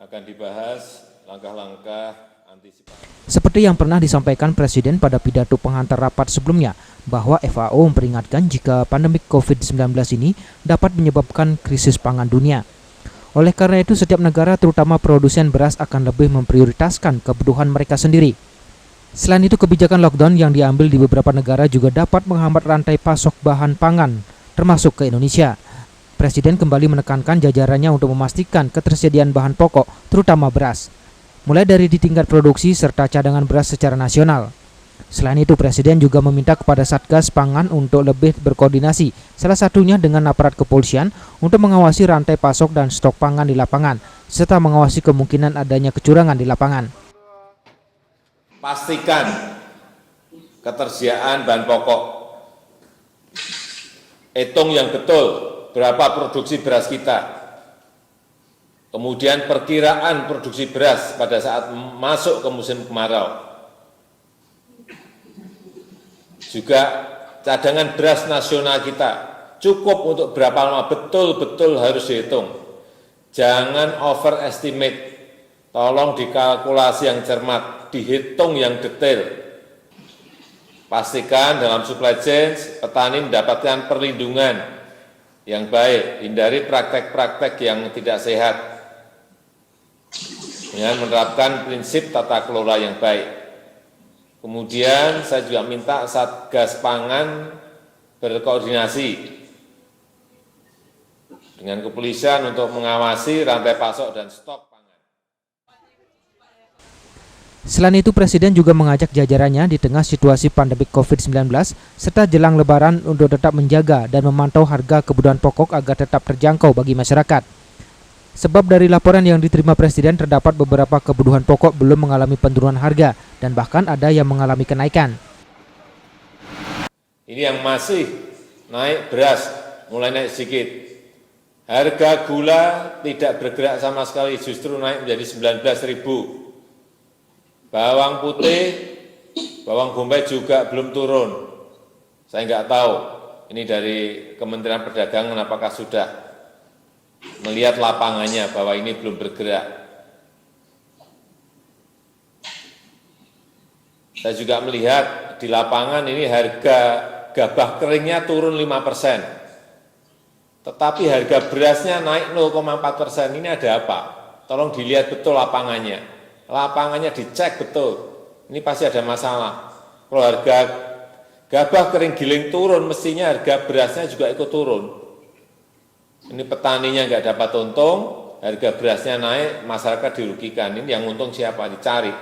akan dibahas langkah-langkah antisipasi. Seperti yang pernah disampaikan Presiden pada pidato penghantar rapat sebelumnya, bahwa FAO memperingatkan jika pandemi COVID-19 ini dapat menyebabkan krisis pangan dunia. Oleh karena itu, setiap negara terutama produsen beras akan lebih memprioritaskan kebutuhan mereka sendiri. Selain itu, kebijakan lockdown yang diambil di beberapa negara juga dapat menghambat rantai pasok bahan pangan, termasuk ke Indonesia. Presiden kembali menekankan jajarannya untuk memastikan ketersediaan bahan pokok, terutama beras, mulai dari di tingkat produksi serta cadangan beras secara nasional. Selain itu, Presiden juga meminta kepada Satgas Pangan untuk lebih berkoordinasi, salah satunya dengan aparat kepolisian untuk mengawasi rantai pasok dan stok pangan di lapangan, serta mengawasi kemungkinan adanya kecurangan di lapangan. Pastikan ketersediaan bahan pokok. Hitung yang betul berapa produksi beras kita. Kemudian perkiraan produksi beras pada saat masuk ke musim kemarau. Juga cadangan beras nasional kita cukup untuk berapa lama, betul-betul harus dihitung. Jangan overestimate, tolong dikalkulasi yang cermat, dihitung yang detail. Pastikan dalam supply chain petani mendapatkan perlindungan yang baik, hindari praktek-praktek yang tidak sehat dengan menerapkan prinsip tata kelola yang baik. Kemudian saya juga minta Satgas Pangan berkoordinasi dengan kepolisian untuk mengawasi rantai pasok dan stok pangan. Selain itu, Presiden juga mengajak jajarannya di tengah situasi pandemi COVID-19 serta jelang Lebaran untuk tetap menjaga dan memantau harga kebutuhan pokok agar tetap terjangkau bagi masyarakat. Sebab dari laporan yang diterima Presiden terdapat beberapa kebutuhan pokok belum mengalami penurunan harga dan bahkan ada yang mengalami kenaikan. Ini yang masih naik beras, mulai naik sedikit. Harga gula tidak bergerak sama sekali, justru naik menjadi 19.000. Bawang putih, bawang bombay juga belum turun. Saya nggak tahu, ini dari Kementerian Perdagangan apakah sudah melihat lapangannya bahwa ini belum bergerak. Saya juga melihat di lapangan ini harga gabah keringnya turun 5%. Tetapi harga berasnya naik 0,4%. Ini ada apa? Tolong dilihat betul lapangannya. Lapangannya dicek betul. Ini pasti ada masalah. Kalau harga gabah kering giling turun, mestinya harga berasnya juga ikut turun. Ini petaninya nggak dapat untung, harga berasnya naik, masyarakat dirugikan. Ini yang untung siapa? Dicari.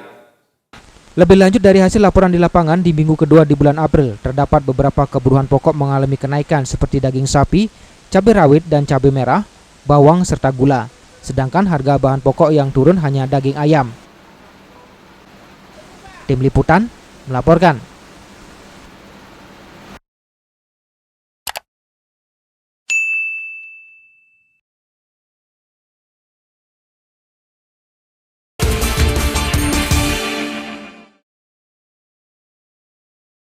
Lebih lanjut dari hasil laporan di lapangan, di minggu kedua di bulan April, terdapat beberapa kebutuhan pokok mengalami kenaikan seperti daging sapi, cabai rawit dan cabai merah, bawang serta gula. Sedangkan harga bahan pokok yang turun hanya daging ayam. Tim Liputan melaporkan.